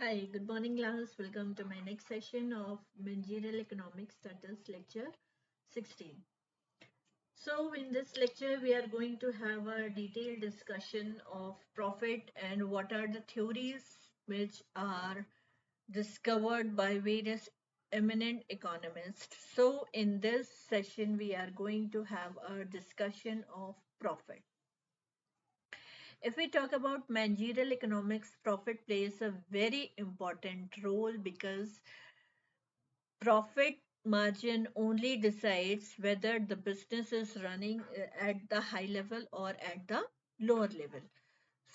Hi, good morning, class. Welcome to my next session of Managerial Economics, that is lecture 16. So, in this lecture, we are going to have a detailed discussion of profit and what are the theories which are discovered by various eminent economists. So, in this session, we are going to have a discussion of profit. If we talk about managerial economics, profit plays a very important role because profit margin only decides whether the business is running at the high level or at the lower level.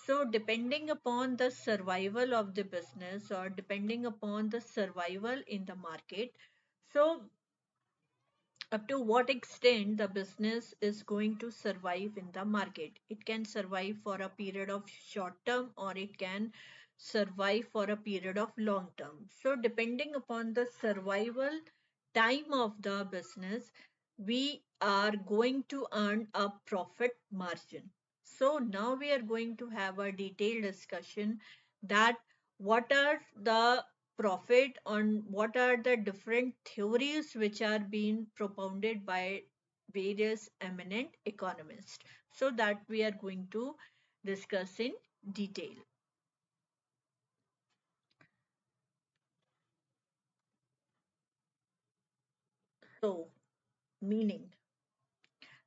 So, depending upon the survival of the business or depending upon the survival in the market, so up to what extent the business is going to survive in the market. It can survive for a period of short term or it can survive for a period of long term. So, depending upon the survival time of the business, we are going to earn a profit margin. So, now we are going to have a detailed discussion that what are the profit on what are the different theories which are being propounded by various eminent economists, so that we are going to discuss in detail. So, meaning,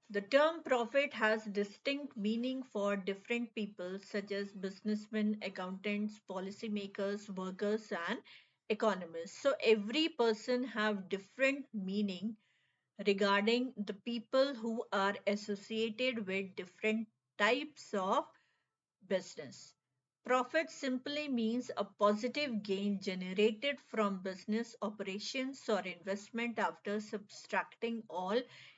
the term profit has distinct meaning for different people such as businessmen, accountants, policymakers, workers and economists. So every person have different meaning regarding the people who are associated with different types of business. Profit simply means a positive gain generated from business operations or investment after subtracting all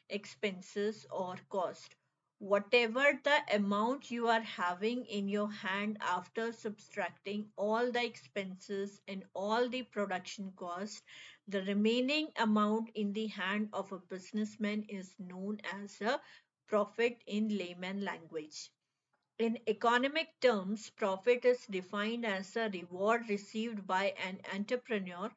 expenses or cost. Whatever the amount you are having in your hand after subtracting all the expenses and all the production cost, the remaining amount in the hand of a businessman is known as a profit in layman language. In economic terms, profit is defined as a reward received by an entrepreneur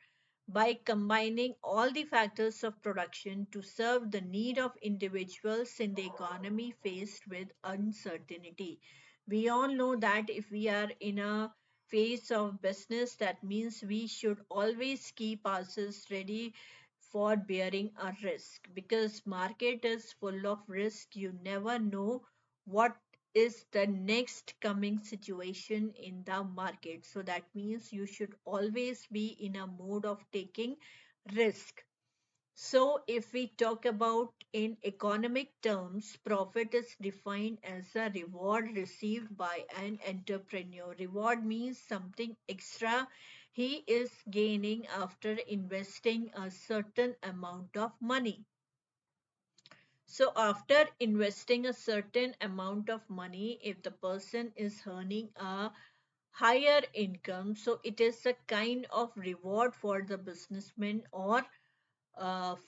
by combining all the factors of production to serve the need of individuals in the economy faced with uncertainty. We all know that if we are in a phase of business, that means we should always keep ourselves ready for bearing a risk, because market is full of risk. You never know what is the next coming situation in the market. So that means you should always be in a mode of taking risk. So if we talk about in economic terms, profit is defined as a reward received by an entrepreneur. Reward means something extra he is gaining after investing a certain amount of money. So after investing a certain amount of money, if the person is earning a higher income, so it is a kind of reward for the businessman or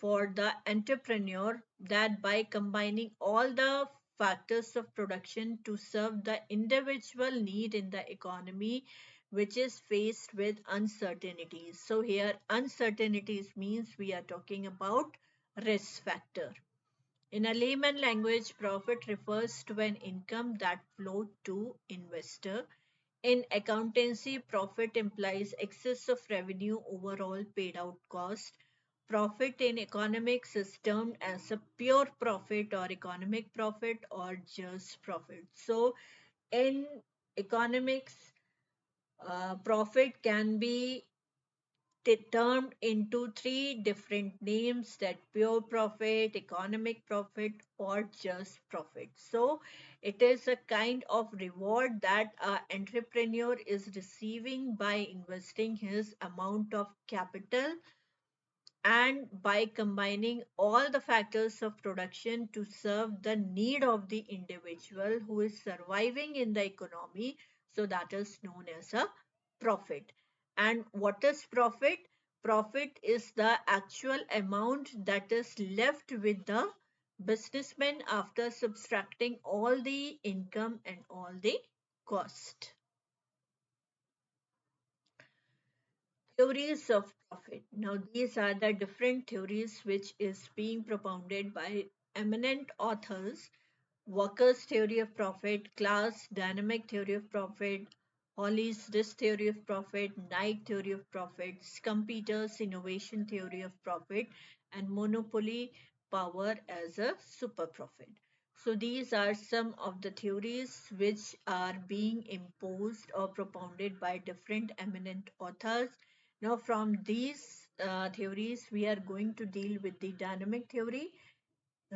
for the entrepreneur, that by combining all the factors of production to serve the individual need in the economy which is faced with uncertainties. So here uncertainties means we are talking about risk factor. In a layman language, profit refers to an income that flowed to investor. In accountancy, profit implies excess of revenue over all paid out cost. Profit in economics is termed as a pure profit or economic profit or just profit. So, in economics, profit can be termed into three different names, that pure profit, economic profit or just profit. So it is a kind of reward that an entrepreneur is receiving by investing his amount of capital and by combining all the factors of production to serve the need of the individual who is surviving in the economy. So that is known as a profit. And what is profit? Profit is the actual amount that is left with the businessman after subtracting all the income and all the cost. Theories of profit. Now, these are the different theories which is being propounded by eminent authors. Walker's theory of profit, Class dynamic theory of profit, Holly's risk theory of profit, Knight theory of profit, Schumpeter's innovation theory of profit, and monopoly power as a super profit. So these are some of the theories which are being imposed or propounded by different eminent authors. Now, from these theories, we are going to deal with the dynamic theory,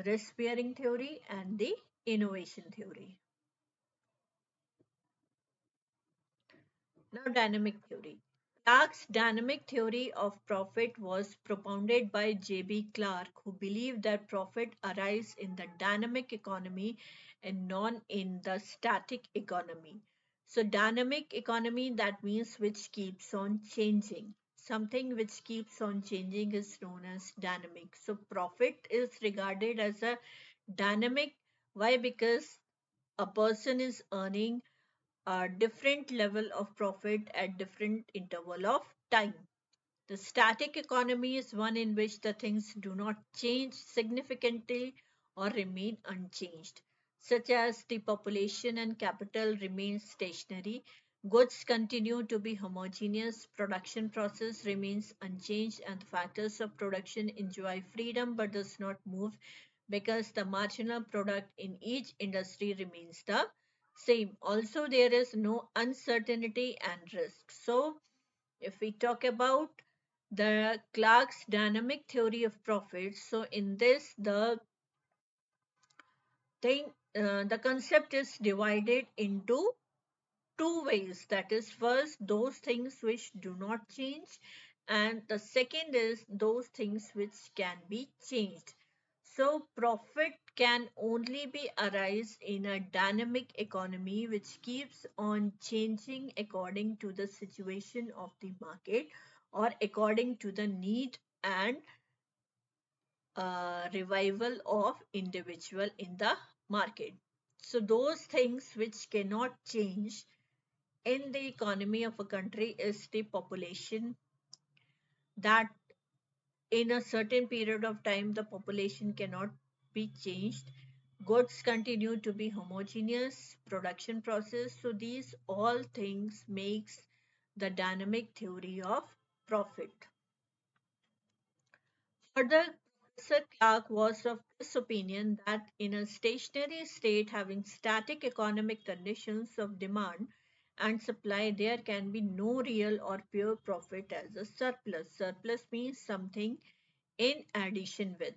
risk bearing theory, and the innovation theory. Now, dynamic theory. Clark's dynamic theory of profit was propounded by J.B. Clark, who believed that profit arises in the dynamic economy and not in the static economy. So, dynamic economy, that means which keeps on changing. Something which keeps on changing is known as dynamic. So, profit is regarded as a dynamic. Why? Because a person is earning a different level of profit at different interval of time. The static economy is one in which the things do not change significantly or remain unchanged, such as the population and capital remain stationary, goods continue to be homogeneous, production process remains unchanged, and the factors of production enjoy freedom but does not move because the marginal product in each industry remains the same. Also, there is no uncertainty and risk. So, if we talk about the Clark's dynamic theory of profit, so in this the concept is divided into two ways. That is, first, those things which do not change, and the second is those things which can be changed. So, profit can only be arise in a dynamic economy which keeps on changing according to the situation of the market or according to the need and revival of individual in the market. So, those things which cannot change in the economy of a country is the population, that in a certain period of time the population cannot be changed, goods continue to be homogeneous, production process. So these all things makes the dynamic theory of profit. Further, Professor Clark was of this opinion that in a stationary state having static economic conditions of demand and supply, there can be no real or pure profit as a surplus. Surplus means something in addition with.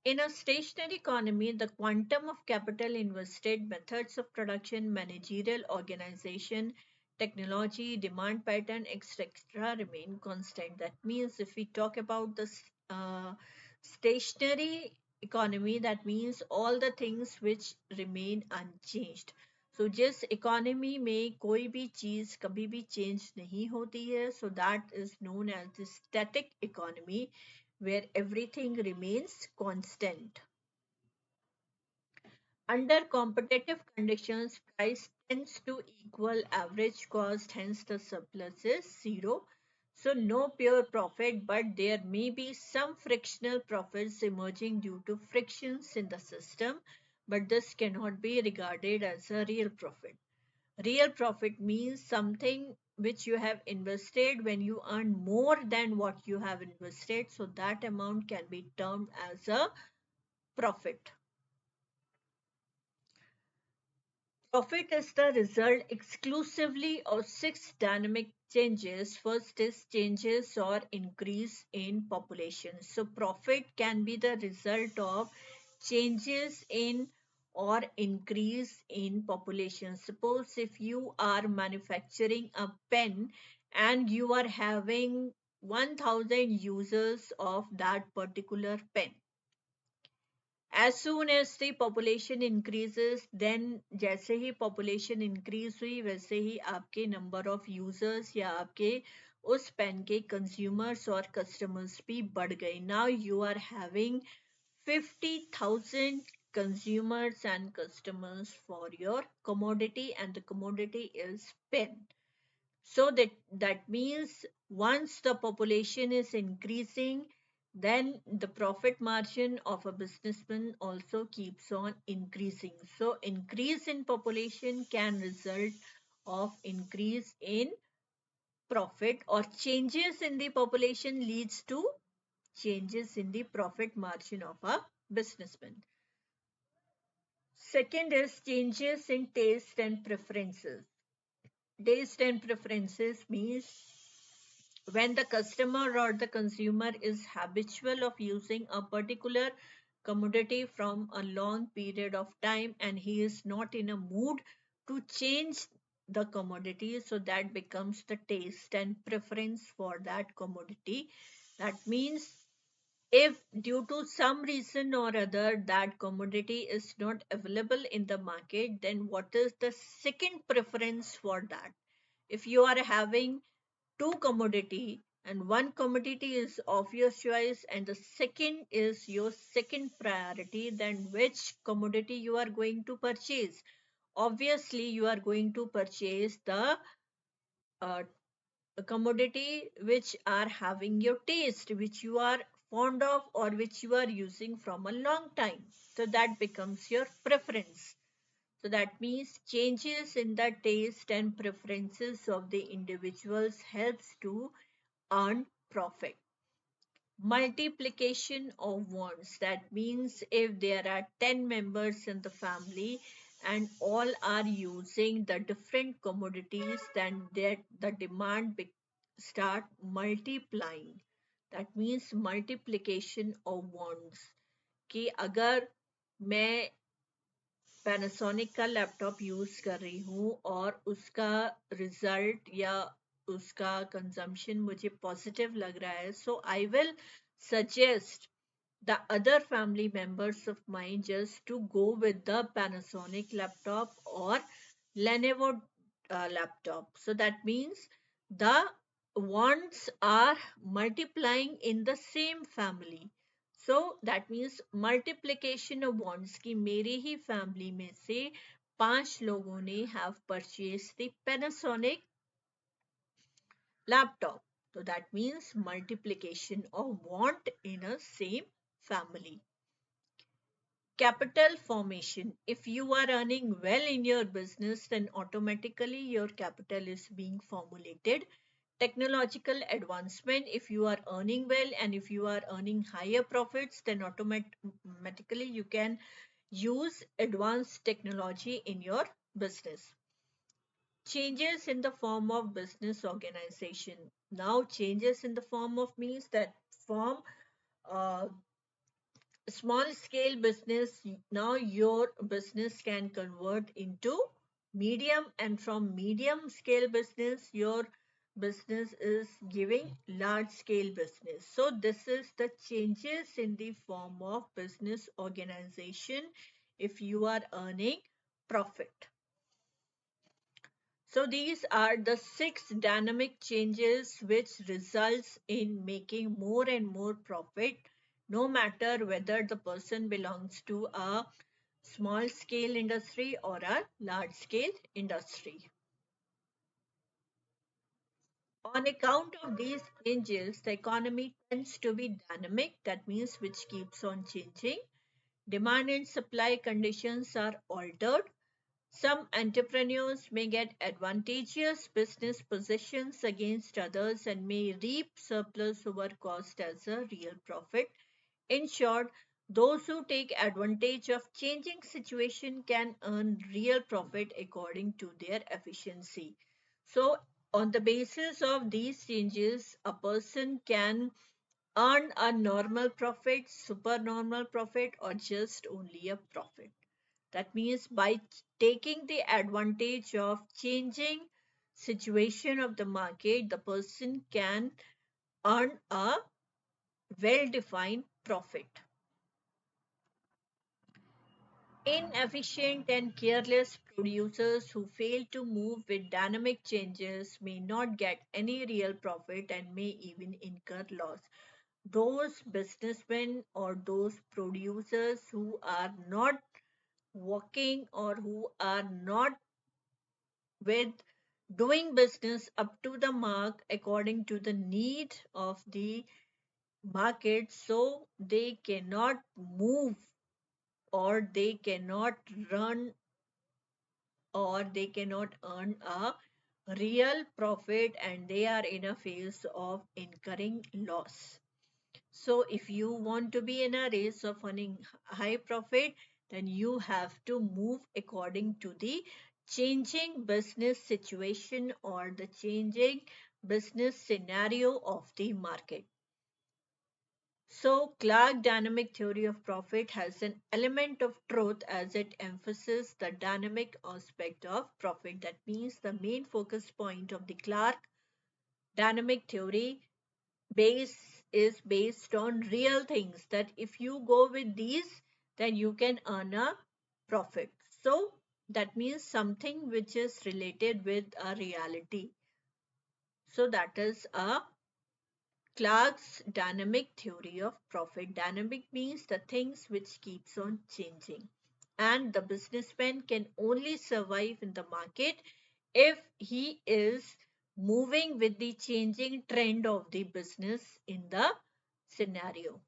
In a stationary economy, the quantum of capital invested, methods of production, managerial organization, technology, demand pattern, etc., remain constant. That means if we talk about the stationary economy, that means all the things which remain unchanged. So जिस economy में कोई भी चीज कभी भी change नहीं होती है, so that is known as the static economy where everything remains constant. Under competitive conditions, price tends to equal average cost, hence the surplus is zero. So no pure profit, but there may be some frictional profits emerging due to frictions in the system, but this cannot be regarded as a real profit. Real profit means something which you have invested when you earn more than what you have invested, so that amount can be termed as a profit. Profit is the result exclusively of six dynamic changes. First is changes or increase in population. So profit can be the result of changes in or increase in population. Suppose if you are manufacturing a pen and you are having 1000 users of that particular pen, as soon as the population increases, then जैसे ही population increase हुई वैसे ही आपके number of users या आपके उस pen के consumers और customers भी बढ़ गए. Now you are having 50,000 consumers and customers for your commodity, and the commodity is pen. So that means once the population is increasing, then the profit margin of a businessman also keeps on increasing. So increase in population can result of increase in profit, or changes in the population leads to changes in the profit margin of a businessman. Second is changes in taste and preferences. Taste and preferences means when the customer or the consumer is habitual of using a particular commodity from a long period of time and he is not in a mood to change the commodity, so that becomes the taste and preference for that commodity. That means if due to some reason or other that commodity is not available in the market, then what is the second preference for that? If you are having two commodity and one commodity is of your choice and the second is your second priority, then which commodity you are going to purchase? Obviously you are going to purchase the uh, commodity which are having your taste, which you are fond of or which you are using from a long time, so that becomes your preference. So that means changes in the taste and preferences of the individuals helps to earn profit. Multiplication of wants. That means if there are 10 members in the family and all are using the different commodities, then the demand start multiplying. That means multiplication of wants. कि अगर मैं Panasonic का laptop use कर रही हूँ और उसका result या उसका कंजम्पशन मुझे पॉजिटिव लग रहा है, so I will suggest the other family members of mine just to go with the Panasonic laptop or Lenovo laptop. So that means the wants are multiplying in the same family. So that means multiplication of wants कि मेरे ही family में से 5 लोगों ने have purchased the Panasonic laptop. So that means multiplication of want in a same family. Capital formation. If you are earning well in your business, then automatically your capital is being formulated. Technological advancement. If you are earning well and if you are earning higher profits, then automatically you can use advanced technology in your business. Changes in the form of business organization. Now, changes in the form of means that form uh, small scale business. Now your business can convert into medium, and from medium scale business your business is giving large scale business. So this is the changes in the form of business organization if you are earning profit. So these are the 6 dynamic changes which results in making more and more profit, no matter whether the person belongs to a small scale industry or a large scale industry. On account of these changes, the economy tends to be dynamic, that means which keeps on changing. Demand and supply conditions are altered. Some entrepreneurs may get advantageous business positions against others and may reap surplus over cost as a real profit. In short, those who take advantage of changing situation can earn real profit according to their efficiency. So, on the basis of these changes, a person can earn a normal profit, supernormal profit, or just only a profit. That means by taking the advantage of changing situation of the market, the person can earn a well-defined profit. Inefficient and careless producers who fail to move with dynamic changes may not get any real profit and may even incur loss. Those businessmen or those producers who are not working or who are not with doing business up to the mark according to the need of the market, so they cannot move or they cannot run or they cannot earn a real profit, and they are in a phase of incurring loss. So if you want to be in a race of earning high profit, then you have to move according to the changing business situation or the changing business scenario of the market. So, Clark dynamic theory of profit has an element of truth as it emphasizes the dynamic aspect of profit. That means the main focus point of the Clark dynamic theory base is based on real things, that if you go with these, then you can earn a profit. So, that means something which is related with a reality. So, that is a Clark's dynamic theory of profit. Dynamic means the things which keeps on changing. And the businessman can only survive in the market if he is moving with the changing trend of the business in the scenario.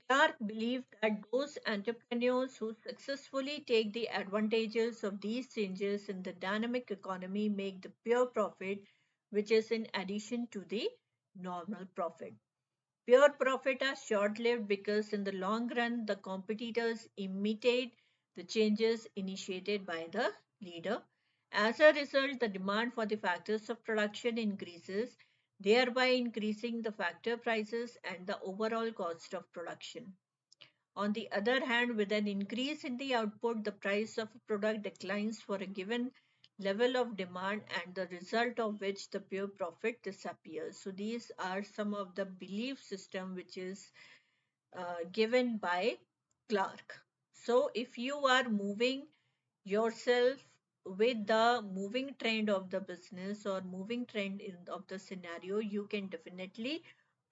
Clark believed that those entrepreneurs who successfully take the advantages of these changes in the dynamic economy make the pure profit, which is in addition to the normal profit. Pure profit are short lived because, in the long run, the competitors imitate the changes initiated by the leader. As a result, the demand for the factors of production increases, thereby increasing the factor prices and the overall cost of production. On the other hand, with an increase in the output, the price of a product declines for a given level of demand, and the result of which the pure profit disappears. So these are some of the belief system which is given by Clark. So if you are moving yourself with the moving trend of the business or moving trend of the scenario, you can definitely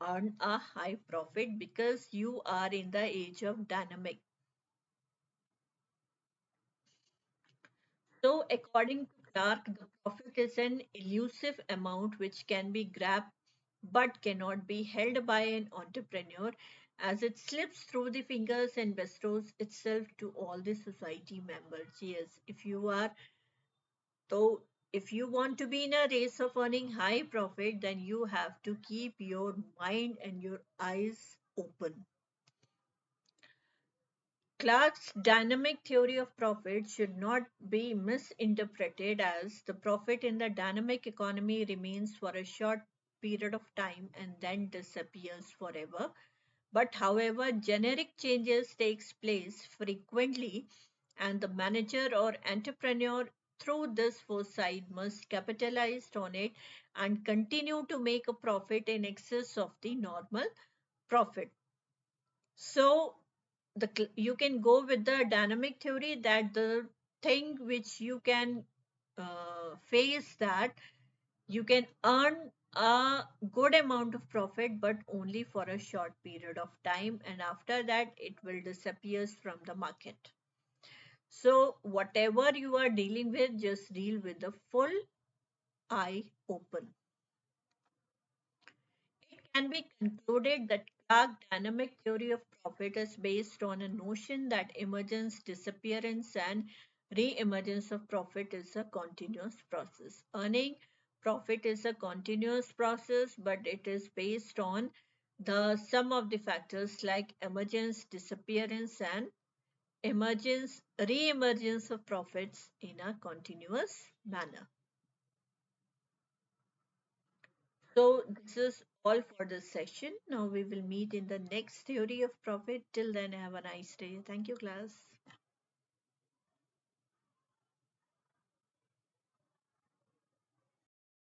earn a high profit because you are in the age of dynamic. So according to Clark, the profit is an elusive amount which can be grabbed but cannot be held by an entrepreneur, as it slips through the fingers and bestows itself to all the society members. Yes, so if you want to be in a race of earning high profit, then you have to keep your mind and your eyes open. Clark's dynamic theory of profit should not be misinterpreted as the profit in the dynamic economy remains for a short period of time and then disappears forever. But however, generic changes takes place frequently, and the manager or entrepreneur through this foresight must capitalize on it and continue to make a profit in excess of the normal profit. So you can go with the dynamic theory, that the thing which you can face, that you can earn a good amount of profit but only for a short period of time, and after that it will disappear from the market. So whatever you are dealing with, just deal with the full eye open. It can be concluded that Clark dynamic theory of profit is based on a notion that emergence, disappearance, and re-emergence of profit is a continuous process. Earning profit is a continuous process, but it is based on the sum of the factors like emergence, disappearance, and emergence, re-emergence of profits in a continuous manner. So this is all for this session. Now we will meet in the next theory of profit. Till then, have a nice day. Thank you, class.